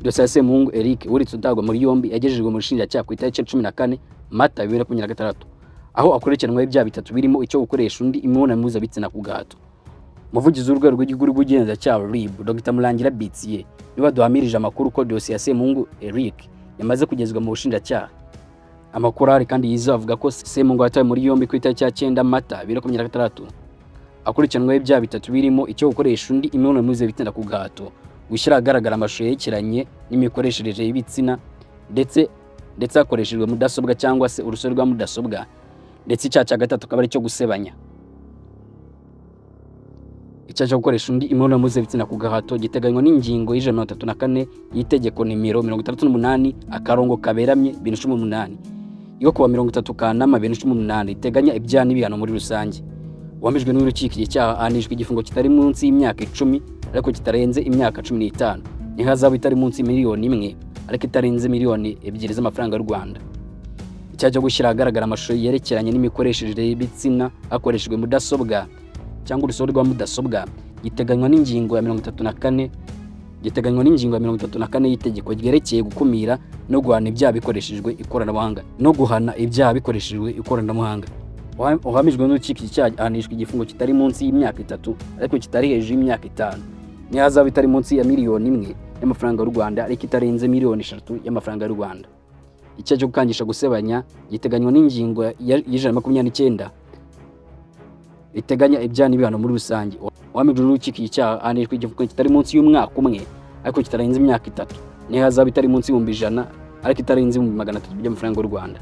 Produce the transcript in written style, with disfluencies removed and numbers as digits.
dosiye ya Semungu Eric uritse utagwa muri yombi yagejejwe mu rushinjacyaha ku itariki 14 Mata 2026 aho akurikiranwa ibyaha bitatu birimo icyo gukoresha undi imibonano mpuzabitsina ku gahato. Umuvugizi w'urwego rw'igihugu rw'ubugenzacyaha RIB Dr Murangira Bitsiye niwe duhamirije amakuru ko dosiye ya Semungu Eric yamaze kugezwa mu bushinjacyaha. Amakuru ari kandi yizewe avuga ko Semungu yatawe muri yombi ku itariki ya 9 Mata 2026 akurikiranwa ibyaha bitatu birimo icyo gukoresha undi imibonano mpuzabitsina ku gahato, gushyira ahagaragara amashusho yerekeranye n'imikoreshereze y'ibitsina ndetse hakoreshejwe mudasobwa cyangwa se urusobe rwa mudasobwa, ndetse icyaha cya gatatu akaba ari cyo gusebanya. Icyaha cyo gukoresha undi imibonano mpuzabitsina ku gahato giteganywa n'ingingo y'134 y'itegeko nimero 68 akarongo kaberamye 2018 yo kuwa 30 Kanama 2018 iteganya ibyaha n'ibihano muri rusange. Uwamijwe n'urukiko icyaha ahanishwa igifungo kitari munsi y'imyaka 10 ariko kitarenze imyaka 15 n'ihazabu itari munsi miliyoni 1 ariko itarenze miliyoni 2 z'amafaranga y'u Rwanda. Icyaha cyo gushyira ahagaragara amashusho yerekeranye n'imikoreshereze y'ibitsina hakoreshejwe mudasobwa cyangwa urusobe rwa mudasobwa giteganywa n'ingingo ya 34 y'itegeko ryerekeye gukumira no guhana ibyaha bikoreshejwe ikoranabuhanga. Uhamijwe n'urukiko icyaha ahanishwa igifungo kitari munsi y'imyaka 3 ariko kitari hejuru y'imyaka 5 n'ihazabu itari munsi ya miliyoni 1 y'amafaranga y'u Rwanda ariko itarenze miliyoni 3 y'amafaranga y'u Rwanda. Icyaha cyo gukangisha gusebanya giteganywa n'ingingo ya 129 iteganya ibyaha n'ibihano muri rusange. Uhamijwe n'urukiko icyaha ahanishwa igifungo kitari munsi y'umwaka umwe ariko kitarenze imyaka 3 n'ihazabu itari munsi y'ibihumbi 100 ariko itarenze ibihumbi 300 by'amafaranga y'u Rwanda.